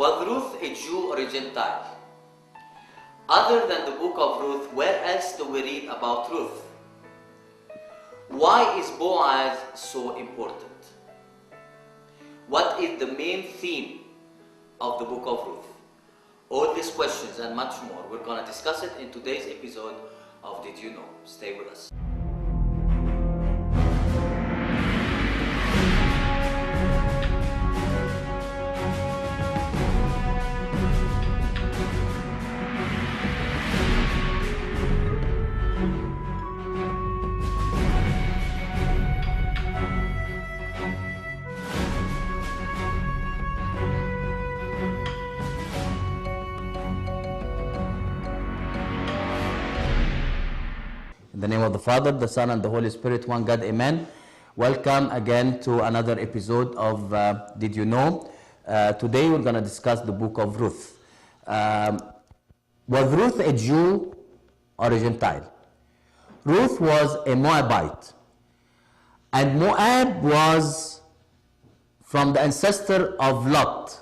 Was Ruth a Jew or a Gentile? Other than the book of Ruth, where else do we read about Ruth? Why is Boaz so important? What is the main theme of the book of Ruth? All these questions and much more, we're going to discuss it in today's episode of Did You Know? Stay with us. In the name of the Father, the Son, and the Holy Spirit, one God, amen. Welcome again to another episode of Did You Know? Today we're going to discuss the book of Ruth. Was Ruth a Jew or a Gentile? Ruth was a Moabite. And Moab was from the ancestor of Lot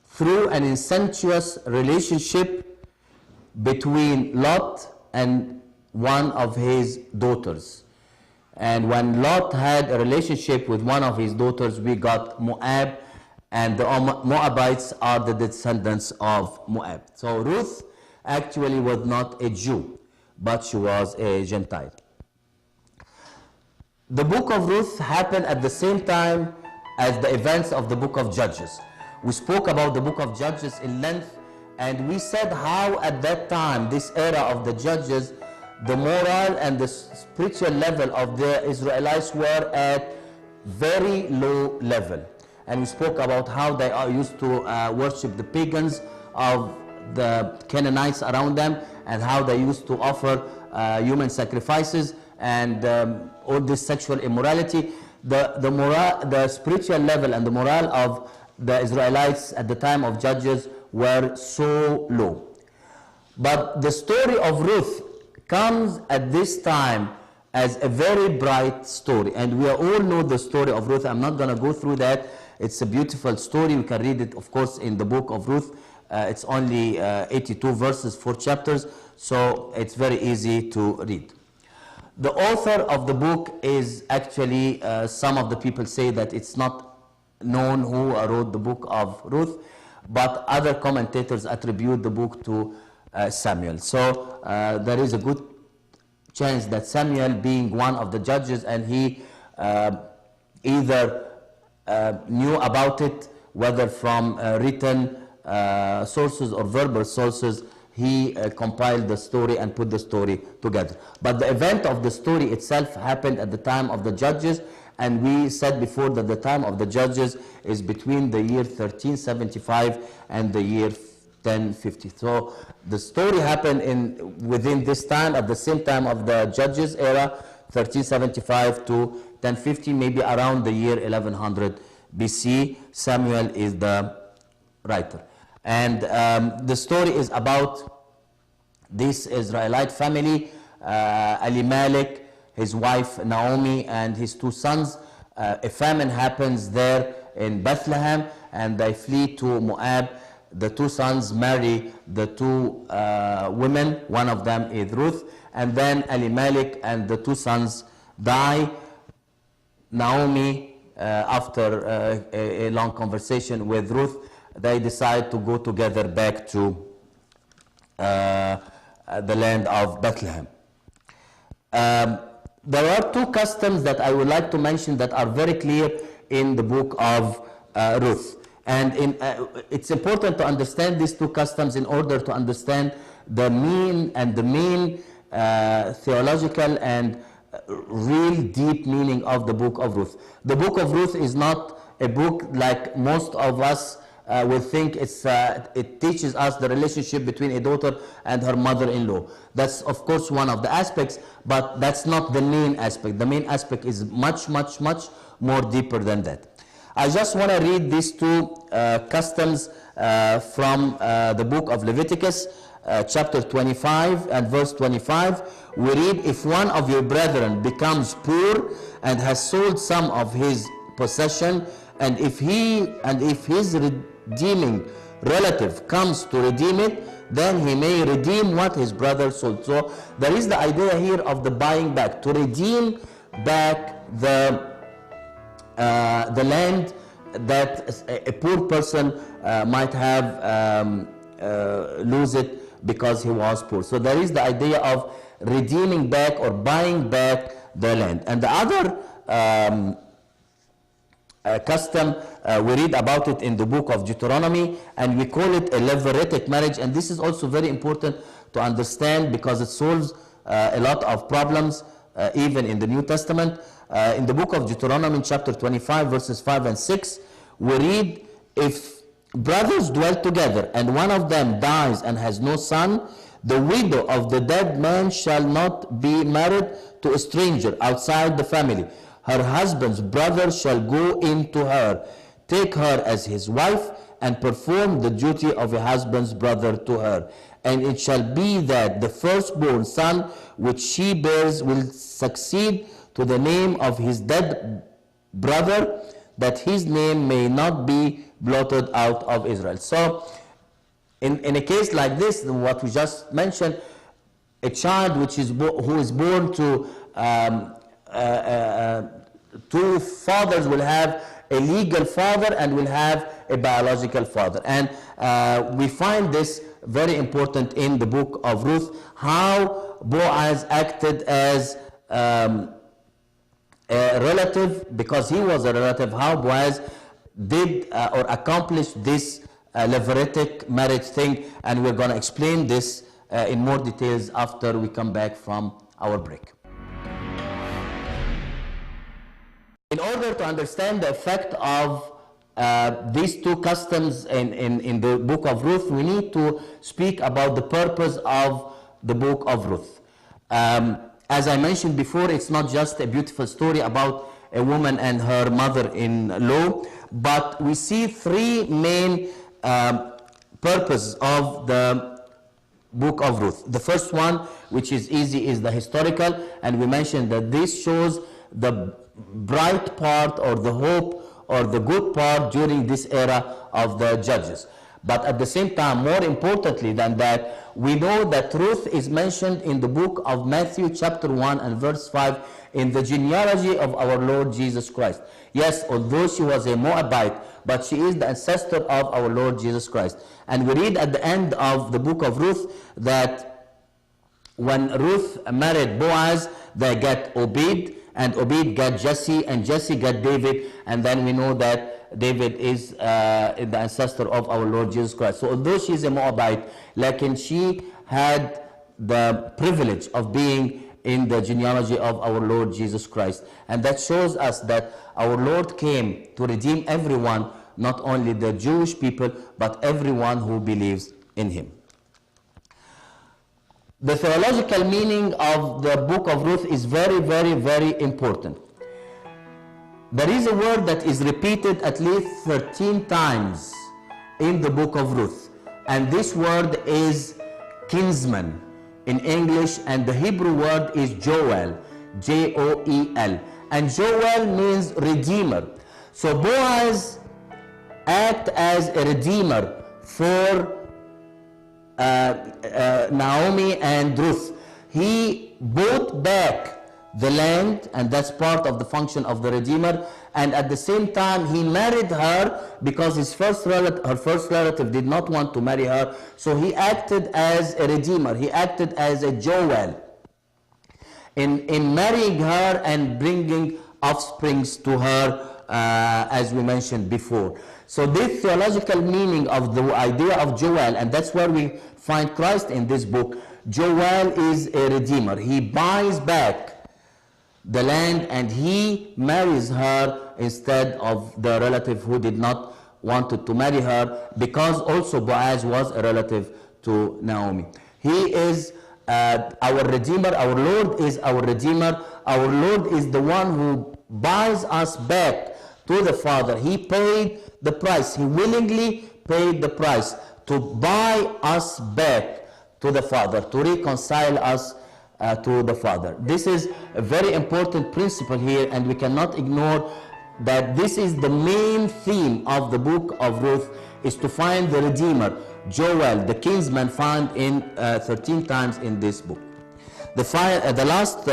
through an incestuous relationship between Lot and one of his daughters. And when Lot had a relationship with one of his daughters, we got Moab, and the Moabites are the descendants of Moab. So Ruth actually was not a Jew, but she was a Gentile. The book of Ruth happened at the same time as the events of the book of Judges. We spoke about the book of Judges in length, and we said how at that time, this era of the Judges, the moral and the spiritual level of the Israelites were at very low level. And we spoke about how they are used to worship the pagans of the Canaanites around them, and how they used to offer human sacrifices and all this sexual immorality. The spiritual level and the morale of the Israelites at the time of Judges were so low. But the story of Ruth comes at this time as a very bright story, and we all know the story of Ruth. I'm not going to go through that. It's a beautiful story. We can read it, of course, in the book of Ruth. It's only 82 verses, 4 chapters, so it's very easy to read. The author of the book is actually, some of the people say that it's not known who wrote the book of Ruth, but other commentators attribute the book to Samuel. So there is a good chance that Samuel, being one of the judges, and he either knew about it, whether from written sources or verbal sources, he compiled the story and put the story together. But the event of the story itself happened at the time of the Judges, and we said before that the time of the Judges is between the year 1375 and the year 1050. So the story happened within this time, at the same time of the Judges era, 1375 to 1050, maybe around the year 1100 BC. Samuel is the writer. And the story is about this Israelite family, Elimelech, his wife Naomi, and his 2 sons. A famine happens there in Bethlehem, and they flee to Moab. The 2 sons marry the 2 women. One of them is Ruth. And then Elimelech and the 2 sons die. Naomi, after a long conversation with Ruth, they decide to go together back to the land of Bethlehem. There are 2 customs that I would like to mention that are very clear in the book of Ruth. And it's important to understand these 2 customs in order to understand the mean and the main theological and real deep meaning of the book of Ruth. The book of Ruth is not a book like most of us will think. It teaches us the relationship between a daughter and her mother-in-law. That's of course one of the aspects, but that's not the main aspect. The main aspect is much, much, much more deeper than that. I just want to read these 2 customs from the book of Leviticus, chapter 25 and verse 25. We read, "If one of your brethren becomes poor and has sold some of his possession, and if his redeeming relative comes to redeem it, then he may redeem what his brother sold. So there is the idea here of the buying back, to redeem back the land that a poor person might have lose it because he was poor. So there is the idea of redeeming back or buying back the land. And the other custom, we read about it in the book of Deuteronomy, and we call it a Levitic marriage. And this is also very important to understand because it solves a lot of problems even in the New Testament. In the book of Deuteronomy, chapter 25, verses 5 and 6, we read, if brothers dwell together and one of them dies and has no son, the widow of the dead man shall not be married to a stranger outside the family. Her husband's brother shall go in to her, take her as his wife, and perform the duty of a husband's brother to her. And it shall be that the firstborn son which she bears will succeed to the name of his dead brother, that his name may not be blotted out of Israel. So, in a case like this, what we just mentioned, a child which is who is born to two fathers will have a legal father and will have a biological father. And we find this very important in the book of Ruth, how Boaz acted as a relative, because he was a relative, how Boaz did or accomplished this Levitic marriage thing, and we're going to explain this in more details after we come back from our break. In order to understand the effect of these two customs in the book of Ruth, we need to speak about the purpose of the book of Ruth. As I mentioned before, it's not just a beautiful story about a woman and her mother-in-law, but we see three main purposes of the book of Ruth. The first one, which is easy, is the historical, and we mentioned that this shows the bright part or the hope or the good part during this era of the judges. But at the same time, more importantly than that, we know that Ruth is mentioned in the book of Matthew chapter 1 and verse 5 in the genealogy of our Lord Jesus Christ. Yes, although she was a Moabite, but she is the ancestor of our Lord Jesus Christ. And we read at the end of the book of Ruth that when Ruth married Boaz, they got Obed, and Obed got Jesse, and Jesse got David, and then we know that David is the ancestor of our Lord Jesus Christ. So although she is a Moabite, she had the privilege of being in the genealogy of our Lord Jesus Christ. And that shows us that our Lord came to redeem everyone, not only the Jewish people, but everyone who believes in him. The theological meaning of the book of Ruth is very, very, very important. There is a word that is repeated at least 13 times in the book of Ruth, and this word is kinsman in English, and the Hebrew word is Joel, J-O-E-L, and Joel means redeemer. So Boaz acted as a redeemer for Naomi and Ruth. He bought back the land, and that's part of the function of the redeemer, and at the same time he married her because her first relative did not want to marry her, so he acted as a redeemer. He acted as a Joel in marrying her and bringing offsprings to her, as we mentioned before. So this theological meaning of the idea of Joel, and that's where we find Christ in this book. Joel is a redeemer. He buys back the land and he marries her instead of the relative who did not want to marry her, because also Boaz was a relative to Naomi. He is our redeemer. Our Lord is our redeemer. Our Lord is the one who buys us back to the Father. He paid the price. He willingly paid the price to buy us back to the Father, to reconcile us to the Father. This is a very important principle here, and we cannot ignore that this is the main theme of the book of Ruth, is to find the Redeemer, Joel, the kinsman, found in 13 times in this book. The last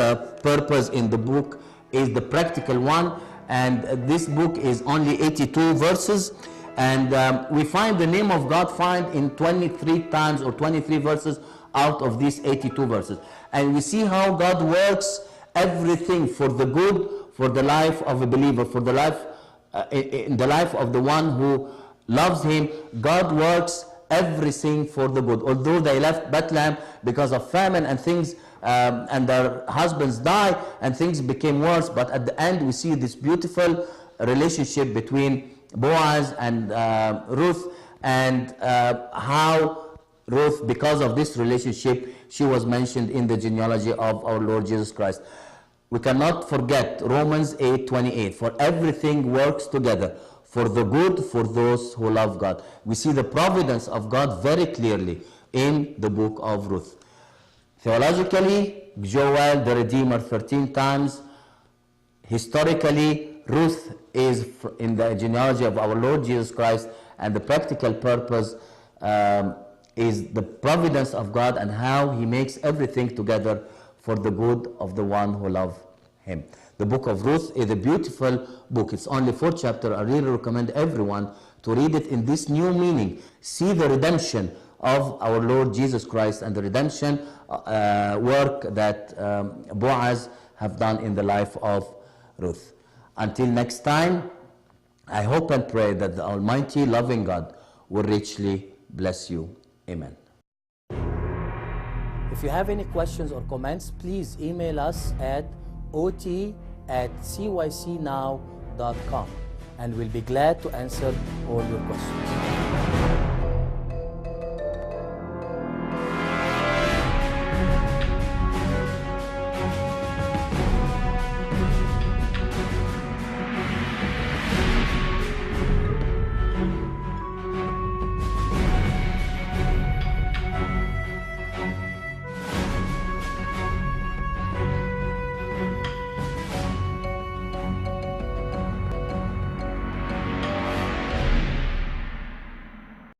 purpose in the book is the practical one, and this book is only 82 verses, and we find the name of God found in 23 times or 23 verses out of these 82 verses. And we see how God works everything for the good, for the life of a believer, for the life in the life of the one who loves him. God works everything for the good. Although they left Bethlehem because of famine and things, and their husbands died and things became worse, but at the end we see this beautiful relationship between Boaz and Ruth, and how Ruth, because of this relationship, she was mentioned in the genealogy of our Lord Jesus Christ. We cannot forget Romans 8:28, for everything works together for the good for those who love God. We see the providence of God very clearly in the book of Ruth. Theologically, Joel, the Redeemer, 13 times. Historically, Ruth is in the genealogy of our Lord Jesus Christ, and the practical purpose is the providence of God and how he makes everything together for the good of the one who loves him. The book of Ruth is a beautiful book. It's only 4 chapters. I really recommend everyone to read it in this new meaning. See the redemption of our Lord Jesus Christ and the redemption work that Boaz have done in the life of Ruth. Until next time, I hope and pray that the Almighty, loving God will richly bless you. Amen. If you have any questions or comments, please email us at ot@cycnow.com, and we'll be glad to answer all your questions.